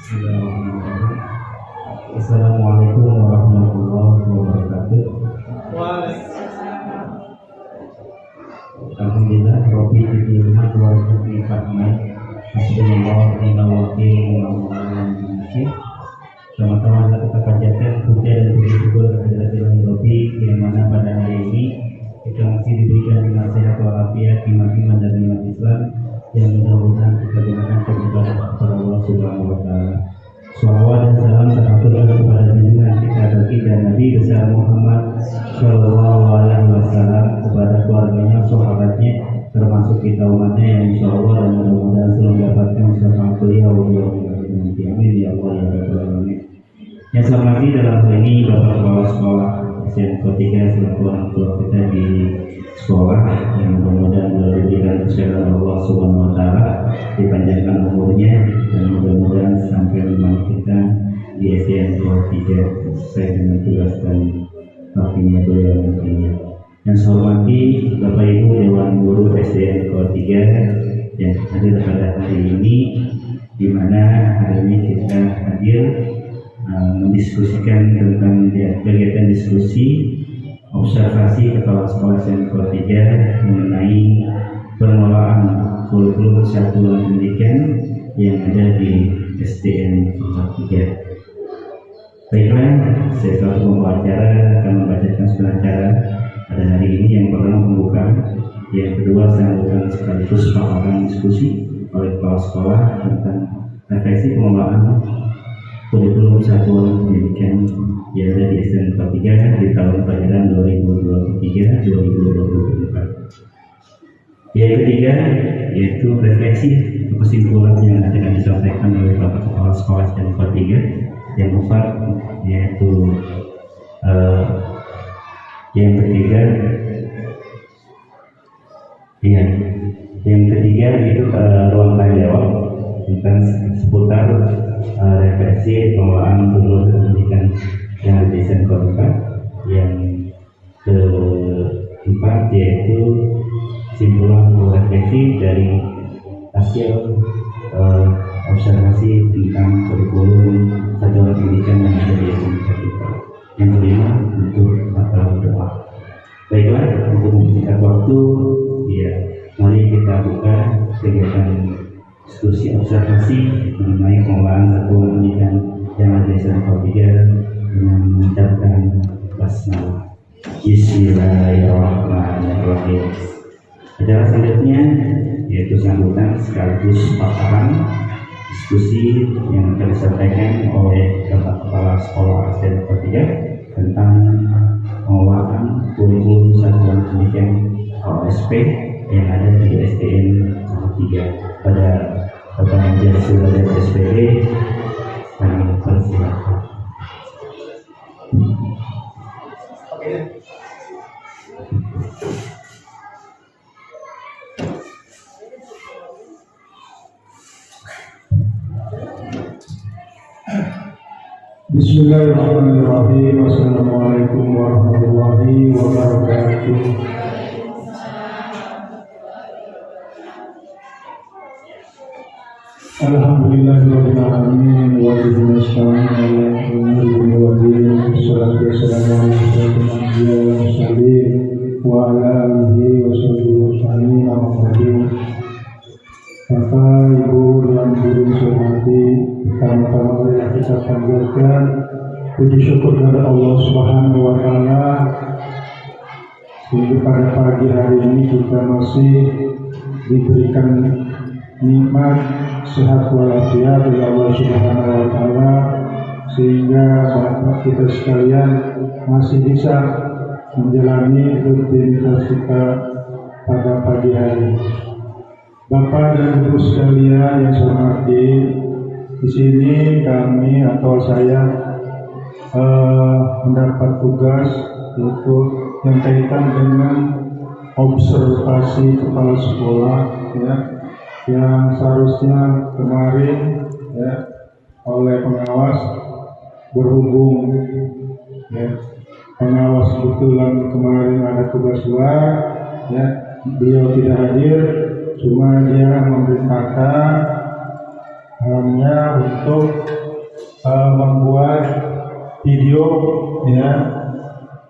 Bismillahirrahmanirrahim. Assalamualaikum warahmatullahi wabarakatuh. Waalaikumsalam. Alhamdulillah, Robi di rumah 2004 Mei. Bismillah, inna wakil, sama-sama kita panjatkan puja dan puji syukur kepada Tuhan Robi, yang mana pada hari ini kita masih diberikan nasihat walafiat, iman dan nikmat Islam yang mudah-mudahan kita gunakan beribadah kepada Allah Subhanahu wa Ta'ala. Shalawat dan salam terhaturkan kepada junjungan kita baginda Nabi besar Muhammad Shallallahu Alaihi Wasallam, kepada keluarganya, sahabatnya, termasuk kita umatnya yang insya Allah dan mudah-mudahan selalu mendapatkan syafaat beliau nanti. Amin ya Allah ya Rabbal Alamin. Yang selamat lagi dalam hal ini Bapak Kepala Sekolah SMK 3 selaku orang tua kita di sekolah, yang mudah-mudahan diberikan kesehatan Allah Subhanahu wa Ta'ala, dipanjangkan umurnya, dan mudah-mudahan sampai memang kita di SDN 3 sesuai dengan tugas dan baktinya beliau nantinya. Yang saya hormati Bapak Ibu Dewan Guru SDN 3 yang hadir pada hari ini, di mana hari ini kita hadir mendiskusikan tentang kegiatan diskusi observasi Kepala Sekolah SMK 3 mengenai pengelolaan kurikulum satuan pendidikan yang ada di SDN 3. Baiklah, saya selaku pembawa acara akan membacakan sebuah acara pada hari ini. Yang pertama pembukaan, yang kedua sambutan sekaligus paparan diskusi oleh kepala sekolah tentang refleksi pengelolaan kurikulum satuan pendidikan yang ada di SDN 3 di tahun pelajaran 2023-2024. Yang ketiga yaitu refleksi kesimpulan yang akan disampaikan oleh Bapak Kepala Sekolah SDN 3. Yang keempat yaitu yang ketiga yaitu ruang tanya jawab tentang seputar refleksi pengelolaan kurikulum pendidikan yang ada di SDN 4. Yang keempat yaitu simpulan refleksi dari hasil observasi tentang kurikulum satuan pendidikan yang ada di SDN 4. Yang kelima untuk masalah doa. Baiklah, untuk mempersingkat waktu, ya, mari kita buka kegiatan diskusi observasi mengenai pengelolaan satuan pendidikan yang ada di SDN 3 dengan mengucapkan basmalah. Bismillahirrahmanirrahim. Acara selanjutnya yaitu sambutan sekaligus paparan diskusi yang akan disampaikan oleh Bapak Kepala Sekolah SDN 3 tentang pengelolaan kurikulum satuan pendidikan OSP yang ada di SDN 3. Pada Bapak Majelis Sura dan SPD kami persilakan. Bismillahirrahmanirrahim. Assalamualaikum warahmatullahi wabarakatuh. Alhamdulillahirabbil alamin wa bihi nasta'in ala umuri wa din. Wassalatu wassalamu ala asyrofil anbiya'i wal mursalin wa ala alihi wa sahbihi wasallam. Bapak, Ibu, dan guru hormati, pertama-tama yang kita panjatkan puji syukur kepada Allah Subhanahu wa Ta'ala, sehingga pada pagi hari ini kita masih diberikan nikmat sehat walafiat dari Allah Subhanahu wa Ta'ala, sehingga Bapak kita sekalian masih bisa menjalani rutinitas kita pada pagi hari. Bapak dan Ibu sekalian yang saya hormati, di sini kami atau saya mendapat tugas yaitu yang kaitan dengan observasi kepala sekolah, ya, yang seharusnya kemarin, ya, oleh pengawas berhubung, ya, pengawas kebetulan kemarin ada tugas luar, ya, beliau tidak hadir. Cuma dia memerintahkan hanya untuk membuat video ya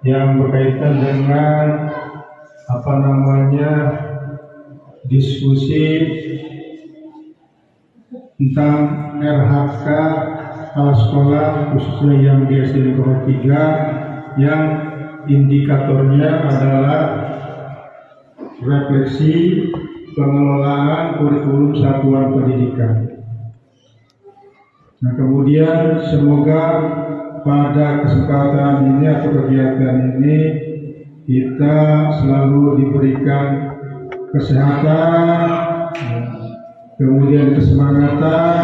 yang berkaitan dengan diskusi tentang RHK kepala sekolah khususnya yang di SD Negara 3 yang indikatornya adalah refleksi pengelolaan kurikulum satuan pendidikan. Nah, kemudian semoga pada kesempatan ini atau kegiatan ini kita selalu diberikan kesehatan, kemudian kesemangatan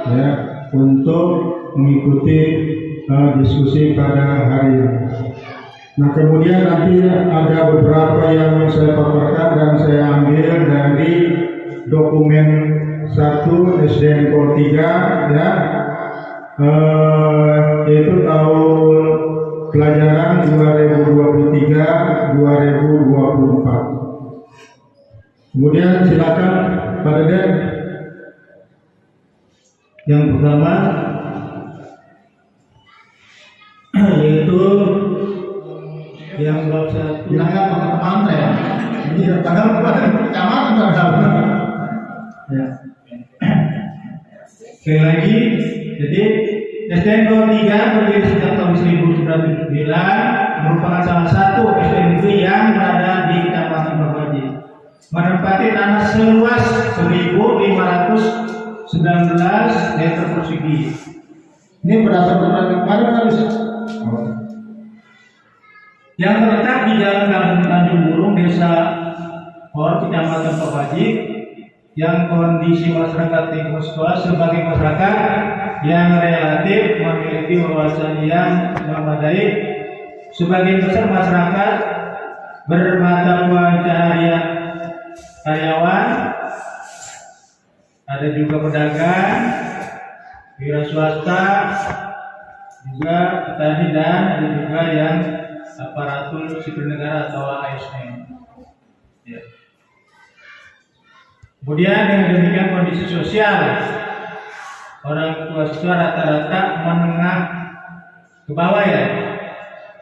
ya untuk mengikuti diskusi pada hari ini. Nah, kemudian nanti ada beberapa yang saya paparkan dan saya ambil dari dokumen 1 SDN Negara 3 ya, yaitu tahun pelajaran 2023-2024. Kemudian silakan Pak Deden. Yang pertama yaitu yang bab 1 Bilangnya teman-teman ya. Ini padahal kemarin kecamatan ya. Sekali lagi, jadi SDN Negara 3 berdiri sejak tahun 1979 merupakan salah satu SDN negeri yang berada di Kecamatan Perbaji, menempati tanah seluas 1.519 meter persegi. Ini berdasarkan mana habis? Yang terletak di Jalan Kampung Tanjung Burung, Desa Hor, Kecamatan Perbaji, yang kondisi masyarakat lingkungan sekolah sebagai masyarakat yang relatif memiliki wawasan yang memadai. Sebagian besar masyarakat bermata pencaharian karyawan, ada juga pedagang, wira swasta, juga petani, dan ada juga yang aparatur sipil negara atau ASN. Ya. Kemudian dengan demikian kondisi sosial orang tua siswa rata-rata menengah ke bawah ya,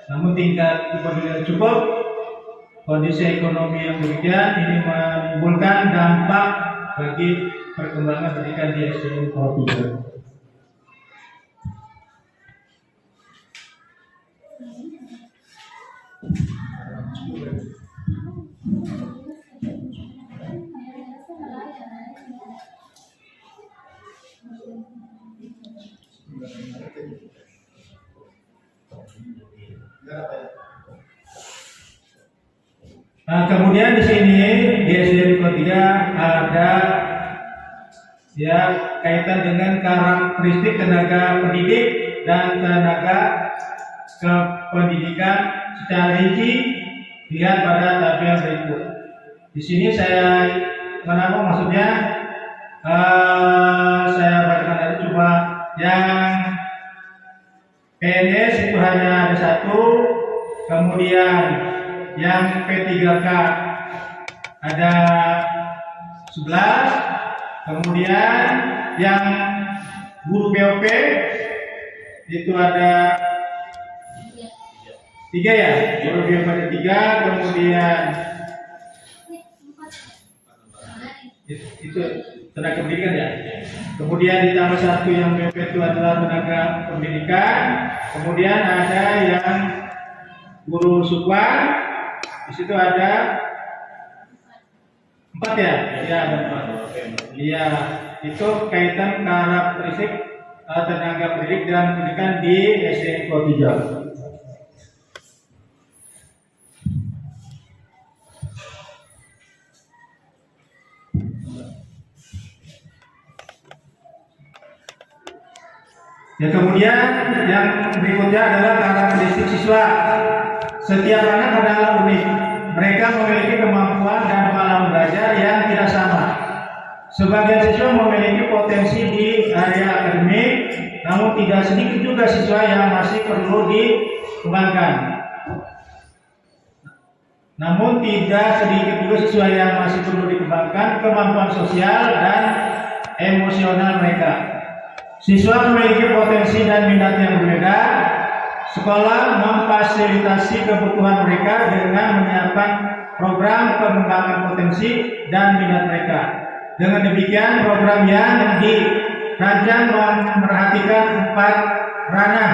namun tingkat kepedulian cukup. Kondisi ekonomi yang demikian ini menimbulkan dampak bagi perkembangan pendidikan di SDN Negara 3. Nah, kemudian di sini di SDN Negara 3 ada ya kaitan dengan karakteristik tenaga pendidik dan tenaga kependidikan secara rinci. Lihat pada tabel berikut. Di sini saya maksudnya saya bacakan tadi cuma yang PNS itu hanya ada 1, kemudian yang P3K ada 11, kemudian yang guru BOP itu ada 3 ya, guru BOP ada 3, kemudian itu tenaga pendidikan ya. Kemudian ditambah 1 yang BOP itu adalah tenaga pendidikan, kemudian ada yang guru sukwan. Di situ ada 4 ya? Iya, ada 4. Iya, itu kaitan karakteristik tenaga pendidik dan pendidikan di SDN Negara 3. Ya, kemudian yang berikutnya adalah karakteristik siswa. Setiap anak adalah unik. Mereka memiliki kemampuan dan pengalaman belajar yang tidak sama. Sebagian siswa memiliki potensi di area akademik, namun tidak sedikit juga siswa yang masih perlu dikembangkan. Namun tidak sedikit juga siswa yang masih perlu dikembangkan kemampuan sosial dan emosional mereka. Siswa memiliki potensi dan minat yang berbeda. Sekolah memfasilitasi kebutuhan mereka dengan menyiapkan program pengembangan potensi dan minat mereka. Dengan demikian, program yang dirancang memperhatikan 4 ranah.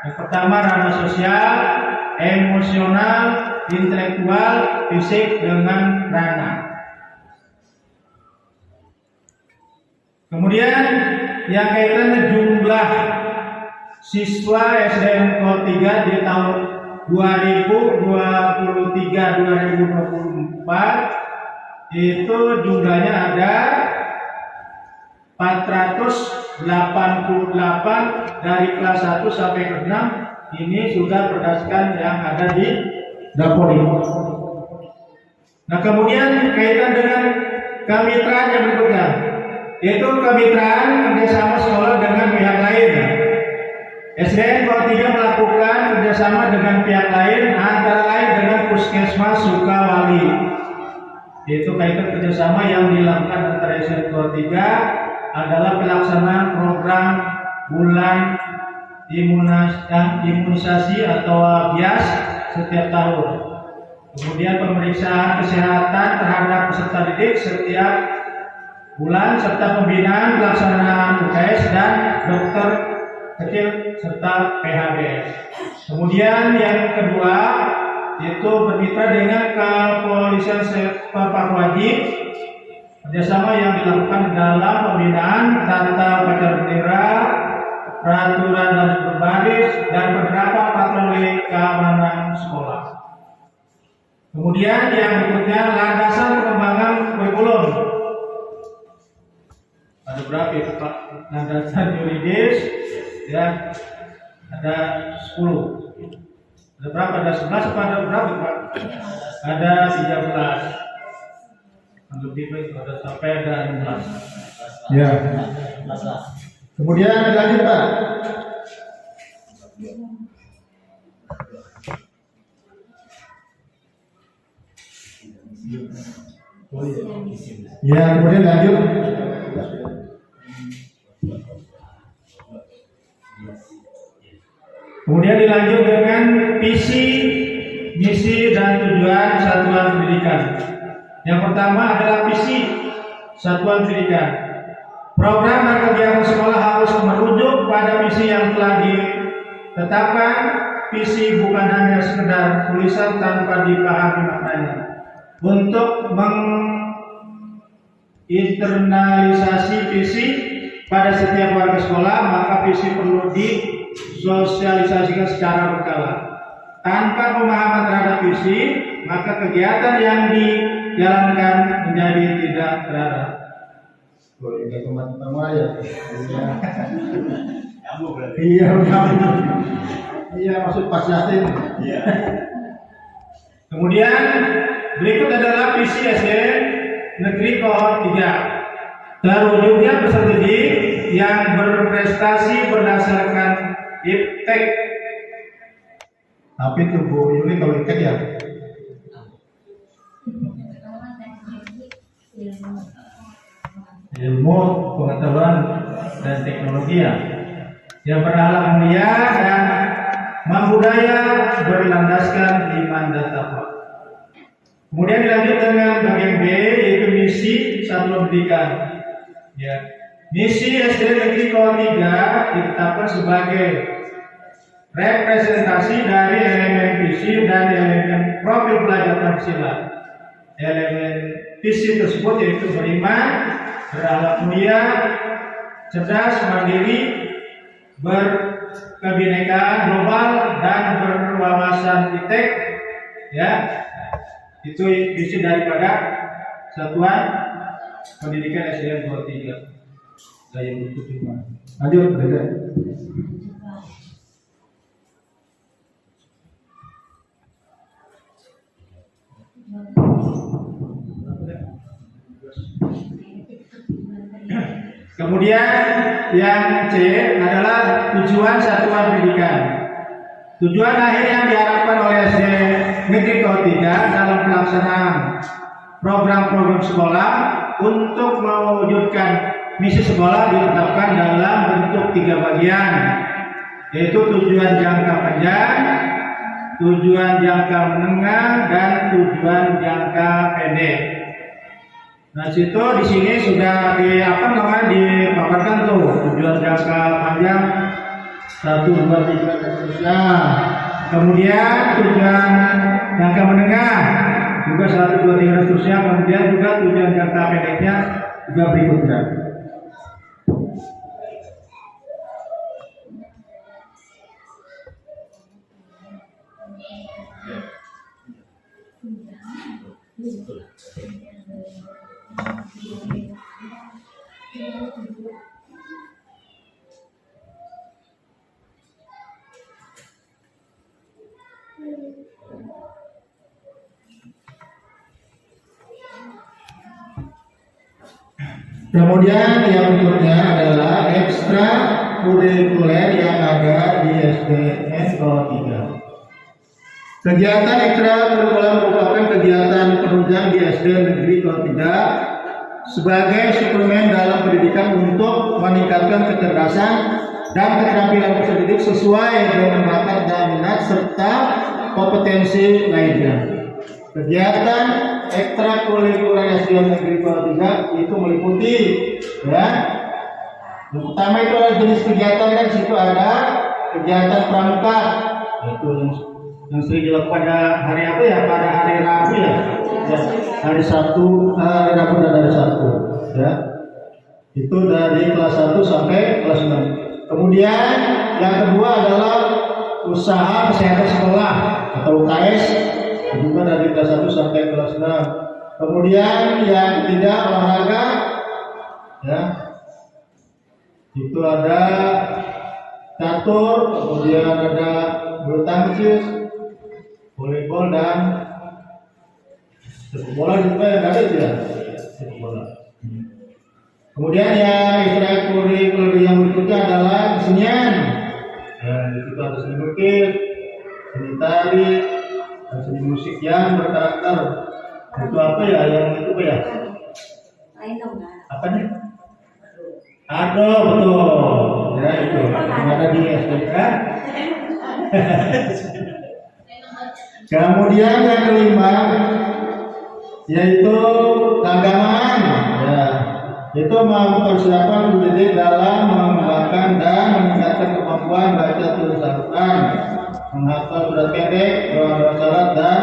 Yang pertama, ranah sosial, emosional, intelektual, fisik dengan ranah. Kemudian yang kaitan jumlah siswa SDN 03 di tahun 2023-2024 itu jumlahnya ada 488 dari kelas 1 sampai ke 6. Ini sudah berdasarkan yang ada di Dapori. Nah, kemudian kaitan dengan kemitraan yang berikutnya, yaitu kemitraan kerjasama sekolah dengan pihak lain. SDN 03 melakukan kerjasama dengan pihak lain, antara lain dengan Puskesmas Sukawali. Yaitu kaitan kerjasama yang dilakukan antara SDN 03 adalah pelaksanaan program bulan imunisasi atau BIAS setiap tahun. Kemudian pemeriksaan kesehatan terhadap peserta didik setiap bulan, serta pembinaan pelaksanaan UKS dan dokter kecil serta PHBS. Kemudian yang kedua itu bermitra dengan kepolisian sektor wajib, kerjasama yang dilakukan dalam pembinaan tata upacara bendera, peraturan dan berbaris, dan penerapan patroli keamanan sekolah. Kemudian yang berikutnya landasan pengembangan kurikulum. Ada berapa itu Pak? Landasan yuridis ya ada 10. Ada berapa? Ada 11 atau ada berapa Pak? Ada 13. Lebih baik ada sampai ada 16. Ya. Kemudian lanjut Pak. Ya, kemudian lanjut. Kemudian dilanjut dengan visi, misi, dan tujuan satuan pendidikan. Yang pertama adalah visi satuan pendidikan. Program dan kegiatan sekolah harus merujuk pada misi yang telah ditetapkan. Visi bukan hanya sekedar tulisan tanpa dipahami maknanya. Untuk menginternalisasi visi pada setiap warga sekolah, maka visi perlu disosialisasikan secara berkala. Tanpa pemahaman terhadap visi, maka kegiatan yang dijalankan menjadi tidak terarah. Boleh teman-teman ya. Iya, iya maksud Pak Yasin. Iya. Kemudian berikut adalah visi SD Negeri Kohort 3. Terwujudnya peserta didik yang berprestasi berdasarkan IPTEK. Tapi itu Bu Yuli kalau IPTEK ya? Ilmu, pengetahuan, dan teknologi ya. Yang berakhlak mulia dan membudaya berlandaskan iman dan takwa. Kemudian dilanjut dengan bagian B, yaitu misi satuan pendidikan. Ya. Misi SD Negeri Kohort 3 ditetapkan sebagai representasi dari elemen visi dan elemen profil pelajar Pancasila. Elemen visi tersebut yaitu beriman, berakhlak mulia, cerdas, mandiri, berkebinekaan global, dan berwawasan IPTEK. Ya, itu visi daripada satuan pendidikan SDN 23. Saya butuh cuma. Lanjut, beda. Kemudian yang C adalah tujuan satuan pendidikan. Tujuan akhir yang diharapkan oleh SD Negeri Kohort 3 dalam pelaksanaan program-program sekolah untuk mewujudkan misi sekolah ditetapkan dalam bentuk 3 bagian, yaitu tujuan jangka panjang, tujuan jangka menengah, dan tujuan jangka pendek. Nah, situ di sini sudah dipaparkan tuh tujuan jangka panjang 1, 2, 3 dan seterusnya. Kemudian tujuan jangka menengah juga 1, 2, 3 dan seterusnya. Kemudian juga tujuan jangka pendeknya juga berikutnya. Kemudian yang berikutnya adalah ekstra kurikuler yang ada di SDN 03. Kegiatan ekstra kurikuler merupakan kegiatan penunjang di SDN Negeri 03 sebagai suplemen dalam pendidikan untuk meningkatkan kecerdasan dan keterampilan peserta didik sesuai dengan bakat dan minat serta kompetensi lainnya. Kegiatan ekstrakurikuler SDN Negeri 03 itu meliputi, ya, yang pertama itu adalah jenis kegiatan, dan situ ada kegiatan pramuka, yaitu yang sering dilakukan pada hari apa ya, pada hari Rabu ya, hari Sabtu, hari Rabu dan hari Sabtu, ya, itu dari kelas 1 sampai kelas 6. Kemudian yang kedua adalah usaha kesehatan sekolah atau UKS, juga dari kelas 1 sampai kelas 6. Kemudian yang ketiga olahraga, ya, itu ada catur, kemudian ada bulu tangkis, volleyball, dan sepak bola juga yang ada itu ya, sepak bola. Kemudian yang ekstrakurikuler yang berikutnya adalah kesenian. Ya, itu ada seni lukis, seni tari, dan seni musik yang berkarakter. Itu apa ya? Yang itu apa ya? Apa nih? Aduh, betul. Ya, itu yang ada di SDK. Kemudian yang kelima yaitu keagamaan. Ya, itu mempersiapkan pendidik dalam mengembangkan dan meningkatkan kemampuan baca tulis Al-Quran, menghafal surat pendek, doa syarat, dan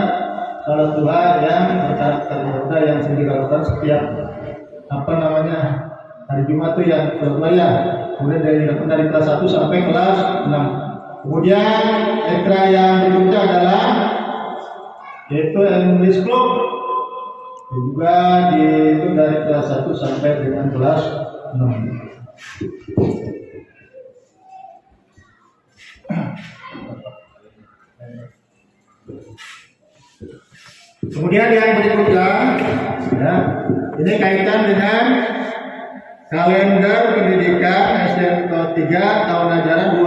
salat duha yang berkarakter ibadah yang sering dilakukan setiap hari Jumat tuh yang berbayar. Kemudian dari kelas 1 sampai kelas 6. Kemudian ekstra yang berikutnya adalah yaitu English Club, juga itu dari kelas 1 sampai dengan kelas 6. Kemudian yang berikutnya, ya, ini kaitan dengan kalender pendidikan SDN 03 tahun ajaran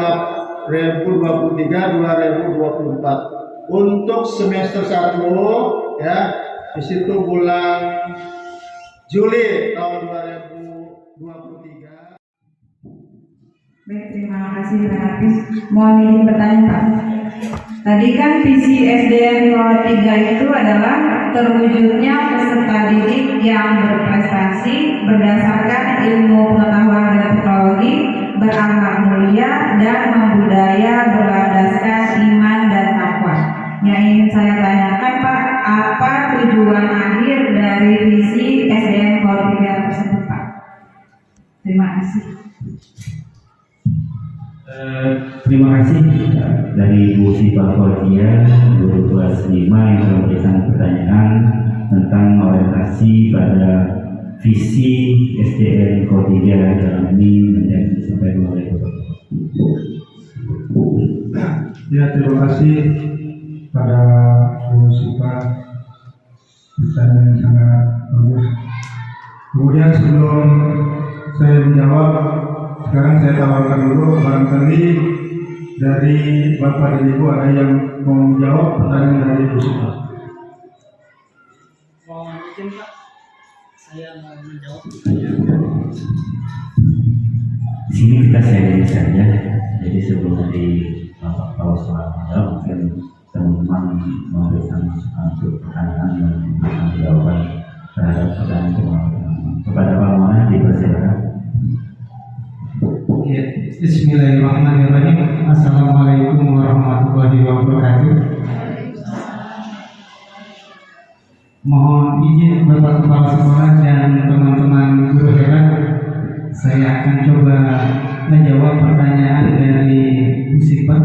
2023-2024 untuk semester 1, ya, di situ bulan Juli tahun 2023. Baik, terima kasih Pak Hafiz. Mohon izin bertanya Pak. Tadi kan visi SDN 03 itu adalah terwujudnya peserta didik yang berprestasi berdasarkan ilmu pengetahuan dan teknologi, berakhlak mulia, dan membudaya berlandaskan iman dan takwa. Yang ingin saya tanyakan Pak, apa tujuan akhir dari visi SDN 03 tersebut Pak? Terima kasih. Terima kasih dari Bu Siva Fauzia, guru kelas 5 yang telah memberikan pertanyaan tentang orientasi pada visi SDN 03 dalam ini yang disampaikan oleh Bapak. Ya, terima kasih pada Bu Siva, pertanyaan yang sangat bagus. Kemudian sebelum saya menjawab, sekarang saya tawarkan dulu barangkali dari Bapak dan Ibu ada yang mau menjawab pertanyaan dari Bu Siva. Saya mau menjawab pertanyaan. Di sini kita sharing saja. Jadi sebelum dari Bapak Kepala Sekolah menjawab, mungkin teman-teman memberikan masukan untuk pertanyaan dan memberikan jawaban terhadap pertanyaan teman-teman. Kepada Pak Mona dipersilakan. Ya, Bismillahirrahmanirrahim. Assalamualaikum warahmatullahi wabarakatuh. Mohon izin Bapak Kepala Sekolah dan teman-teman guru hebat, saya akan coba menjawab pertanyaan dari Bu Sifat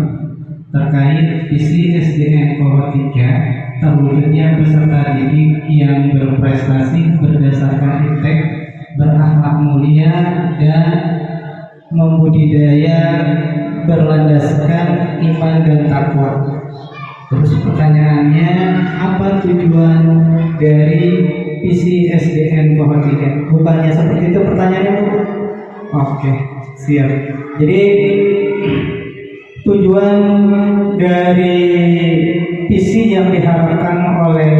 terkait visi SDN Kohort 3 terwujudnya peserta didik yang berprestasi berdasarkan iptek, berakhlak mulia dan membudidaya berlandaskan iman dan takwa. Terus pertanyaannya, apa tujuan dari visi SDN Kohort 3? Bukannya seperti itu pertanyaannya, Bu? Oke, siap. Jadi tujuan dari visi yang diharapkan oleh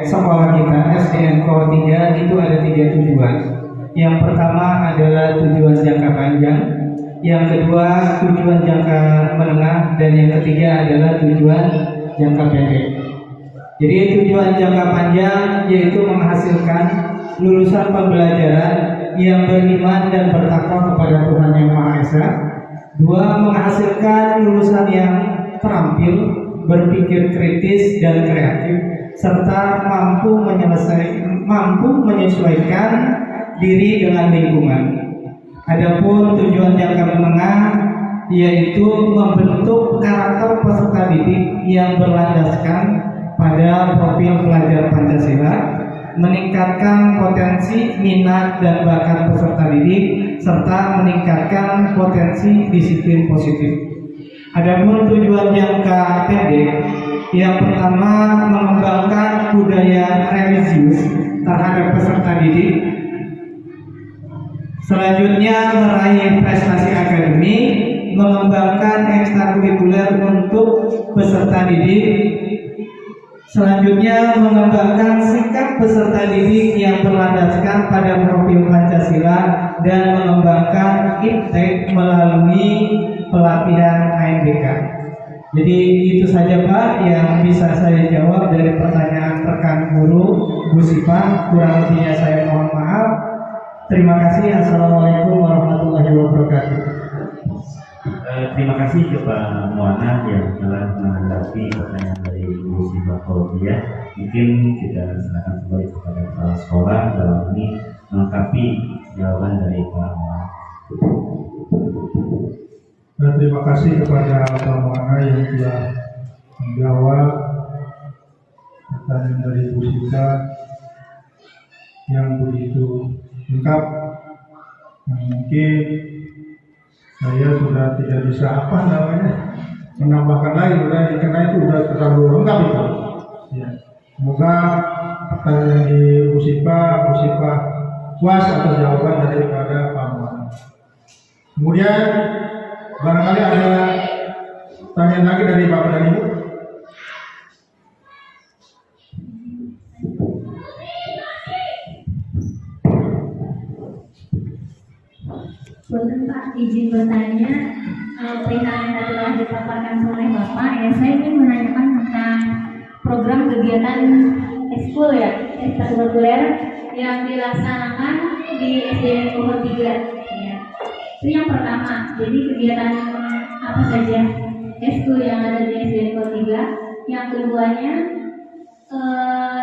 sekolah kita SDN Kohort 3 itu ada 3 tujuan. Yang pertama adalah tujuan jangka panjang, yang kedua tujuan jangka menengah, dan yang ketiga adalah tujuan jangka pendek. Jadi tujuan jangka panjang yaitu menghasilkan lulusan pembelajaran yang beriman dan bertakwa kepada Tuhan Yang Maha Esa. Dua, menghasilkan lulusan yang terampil, berpikir kritis dan kreatif, serta mampu menyesuaikan diri dengan lingkungan. Adapun tujuan jangka menengah yaitu membentuk karakter peserta didik yang berlandaskan pada profil pelajar Pancasila, meningkatkan potensi minat dan bakat peserta didik, serta meningkatkan potensi disiplin positif. Adapun tujuan jangka pendek, yang pertama mengembangkan budaya religius terhadap peserta didik, selanjutnya meraih prestasi akademik, mengembangkan ekstrakurikuler untuk peserta didik, selanjutnya mengembangkan sikap peserta didik yang berlandaskan pada profil Pancasila dan mengembangkan iptek melalui pelatihan ANBK. Jadi itu saja Pak yang bisa saya jawab dari pertanyaan rekan guru Bu Sipa. Kurang lebihnya saya mohon maaf. Terima kasih. Assalamualaikum warahmatullahi wabarakatuh. Terima kasih kepada Muana yang telah menanggapi pertanyaan dari Bu Siva Claudia. Mungkin kita serahkan kembali kepada kepala sekolah dalam ini melengkapi jawaban dari Pak Muana. Terima kasih kepada Pak Muana yang telah menjawab pertanyaan dari Bu Sita yang begitu lengkap. Mungkin saya sudah tidak bisa menambahkan lagi karena itu sudah terlalu lengkap itu. Ya. Semoga pertanyaan di Bu Sipa puas atas jawaban daripada Pak Muhammad. Kemudian barangkali ada pertanyaan lagi dari Bapak dan Ibu. Boleh Pak, izin bertanya perihal yang tadi telah dipaparkan oleh Bapak. Saya ingin menanyakan tentang program kegiatan ekskul ekstrakurikuler yang dilaksanakan di SDN Kohort 3. Ya. Itu yang pertama. Jadi kegiatan apa saja ekskul yang ada di SDN Kohort 3. Yang keduanya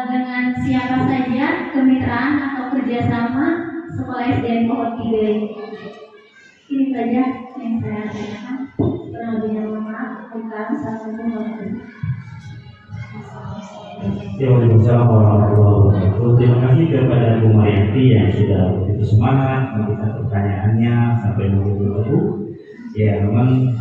dengan siapa saja kemitraan atau kerjasama sekolah SDN Kohort 3 ini. Ini saja yang saya tanyakan. Kurang lebihnya mohon maaf. Assalamualaikum warahmatullahi wabarakatuh. Waalaikumsalam warahmatullahi wabarakatuh. Terima kasih kepada Bu Marianti yang sudah begitu semangat memberikan pertanyaannya sampai menunggu. Ya memang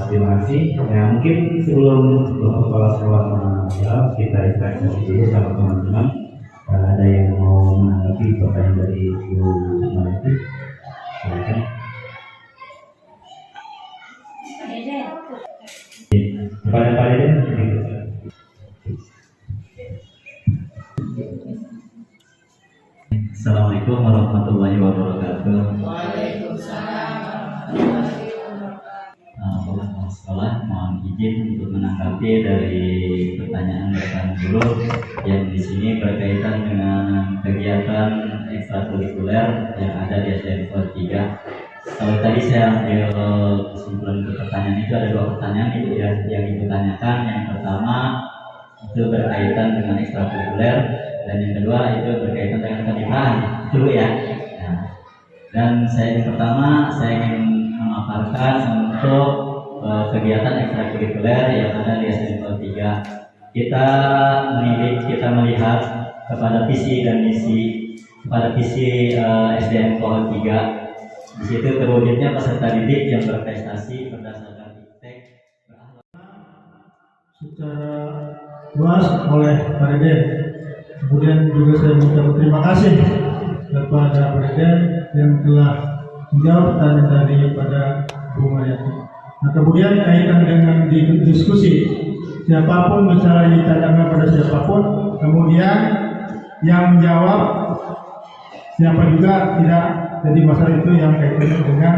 terima kasih. Ya mungkin sebelum Bapak Kepala Sekolah menjawab, kita interaksi dulu sama teman-teman. Ada yang mau menanggapi pertanyaan dari Bu Marianti? Silakan. Kepada Pak Deden. Assalamualaikum Assalamualaikum warahmatullahi wabarakatuh. Sekolah mohon izin untuk menanggapi dari pertanyaan rekan guru yang di sini berkaitan dengan kegiatan ekstrakurikuler yang ada di SDN 3. Kalau tadi saya ambil kesimpulan ke pertanyaan itu ada 2 pertanyaan itu ya yang ibu tanyakan. Yang pertama itu berkaitan dengan ekstrakurikuler dan yang kedua itu berkaitan dengan kemitraan dulu ya. Nah, dan yang pertama saya ingin memaparkan untuk kegiatan ekstrakurikuler yang ada di SDN 3. Kita melihat kepada visi dan misi SDN 3. Di situ terwujudnya peserta didik yang berprestasi berdasarkan iptek secara luas oleh Pak Deden. Kemudian juga saya minta berterima kasih kepada Pak Deden yang telah menjawab pertanyaan daripada Bu Mariati. Nah, kemudian kaitan dengan diskusi, siapapun misalnya ditanyakan pada siapapun, kemudian yang menjawab siapa juga tidak jadi masalah itu yang kaitannya dengan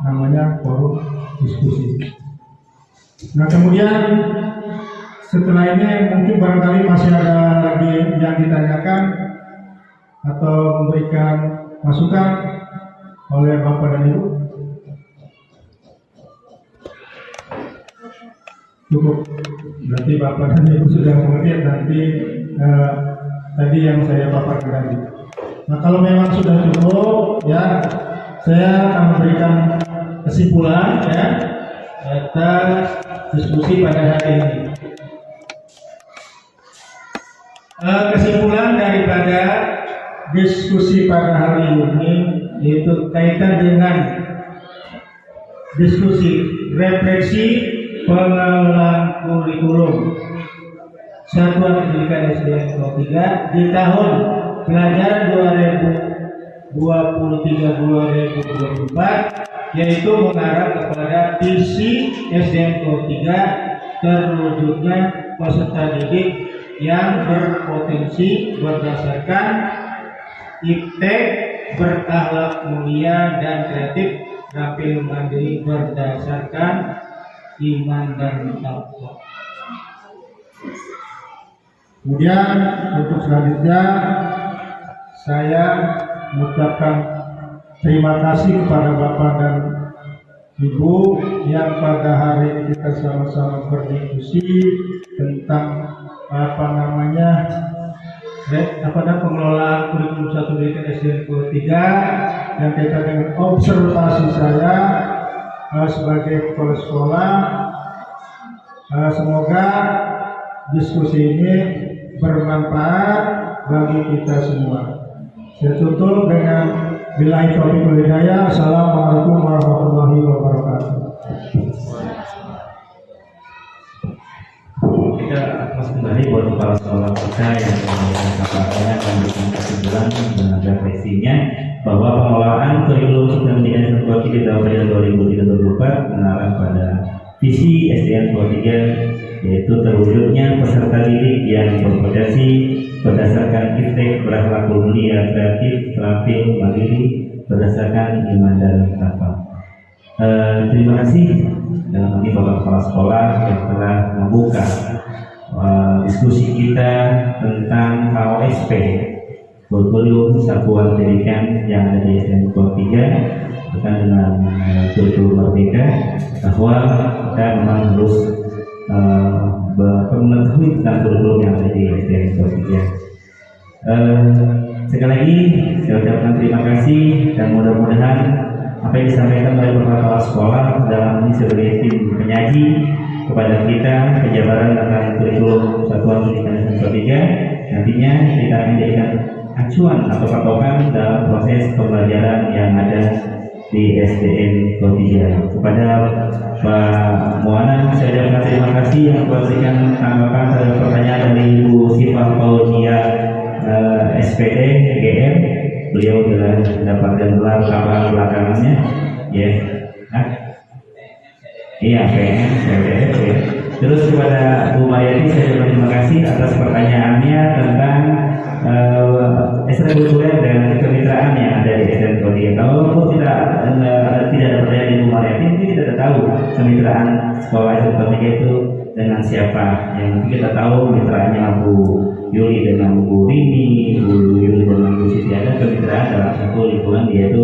namanya forum diskusi. Nah, kemudian setelah ini mungkin barangkali masih ada lagi yang ditanyakan atau memberikan masukan oleh Bapak dan Ibu. Cukup, berarti Bapak dan Ibu sudah mengerti nanti tadi yang saya paparkan tadi. Nah, kalau memang sudah cukup, ya saya akan memberikan kesimpulan ya atas diskusi pada hari ini. Kesimpulan daripada diskusi pada hari ini yaitu kaitan dengan diskusi refleksi pengelolaan kurikulum Satuan Pendidikan SDN 3 di tahun pelajaran 2023-2024, yaitu mengarah kepada visi SDN 3 terwujudnya peserta didik yang berpotensi berdasarkan iptek, berakhlak mulia dan kreatif, tampil mandiri berdasarkan iman dan takwa. Kemudian untuk selanjutnya saya mengucapkan terima kasih kepada Bapak dan Ibu yang pada hari ini kita sama-sama berdiskusi tentang pengelolaan kurikulum satu pendidikan SDN 3 dan kaitan dengan observasi saya sebagai kepala sekolah. Semoga diskusi ini bermanfaat bagi kita semua. Saya tutup dengan billahi taufiq wal hidayah. Assalamualaikum warahmatullahi wabarakatuh. Kita akan kembali buat kepala sekolah kita yang saya akan memberikan kesimpulan dan refleksinya bahwa pengelolaan kurikulum sistem pendidikan satuan pendidikan tahun 2023-2024 mengarah pada visi SDN 3, yaitu terwujudnya peserta didik yang berpotensi berdasarkan iptek, berakhlak mulia, kreatif, terampil, mandiri berdasarkan iman dan takwa. Terima kasih dalam ini Bapak Kepala Sekolah yang telah membuka diskusi kita tentang KOSP kurikulum satuan pendidikan yang ada di SDN 3 bukan dengan kurikulum merdeka, bahwa kita memang harus mengetahui tentang kurikulum yang ada di SDN 3. Sekali lagi saya ucapkan terima kasih dan mudah-mudahan apa yang disampaikan oleh kepala sekolah dalam ini sebagai tim penyaji kepada kita penjabaran tentang kurikulum satuan pendidikan SDN 3 nantinya kita akan jadikan acuan atau patokan dalam proses pembelajaran yang ada di SDN 3. Kepada Pak Muana saya ucapkan terima kasih yang memberikan tanggapan terhadap pertanyaan dari Ibu Sifah Paulia SPD GM. Beliau telah mendapatkan gelar kabar belakangannya ya. Iya PM PDF ya. Terus kepada Bu Mayati saya terima kasih atas pertanyaannya tentang ekstrakurikuler dan kemitraan yang ada di SDN Kodiga. Kalau tidak ada pertanyaan di Ibu Mariati, mungkin kita tidak tahu kemitraan sekolah SDN Kodiga itu dengan siapa. Yang mungkin kita tahu mitranya Bu Yuli dengan Bu Rini, Bu Yuli dengan Bu Siti, ada kemitraan dalam satu lingkungan, yaitu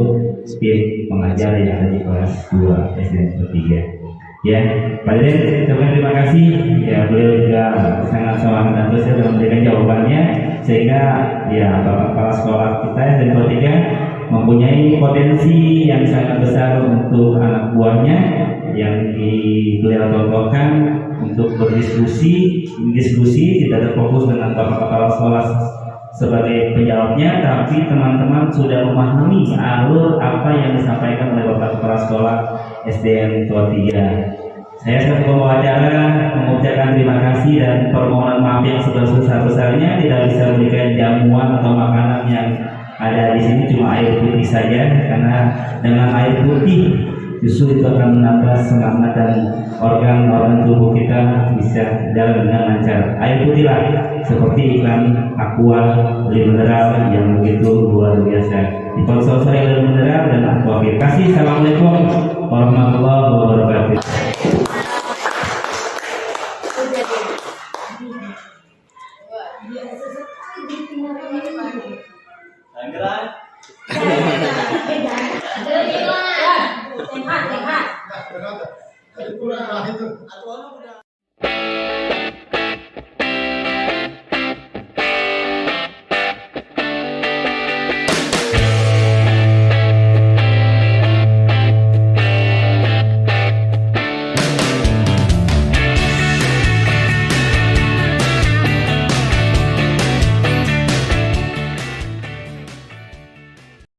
tim pengajar yang ada di kelas 2 SDN Kodiga. Ya, Pak Deden, terima kasih. Ya, beliau juga sangat semangat dan terus dalam memberikan jawabannya, sehingga ya kepala sekolah kita dan Kodiga mempunyai potensi yang sangat besar untuk anak buahnya yang beliau contohkan untuk berdiskusi tidak terfokus dengan bapak kepala sekolah sebagai penjawabnya, tapi teman-teman sudah memahami alur apa yang disampaikan oleh bapak kepala sekolah SDN Tua 3. Saya sebagai pembawa acara mengucapkan terima kasih dan permohonan maaf yang sebesar-besarnya tidak bisa memberikan jamuan atau makanan yang ada di sini, cuma air putih saja, karena dengan air putih justru itu akan menambah semangat dan organ-organ tubuh kita bisa jalan dengan lancar. Air putih lah, seperti iklan Aqua mineral yang begitu luar biasa. Disponsori oleh mineral dan Aqua. Terima kasih. Assalamualaikum warahmatullahi wabarakatuh. Sehat.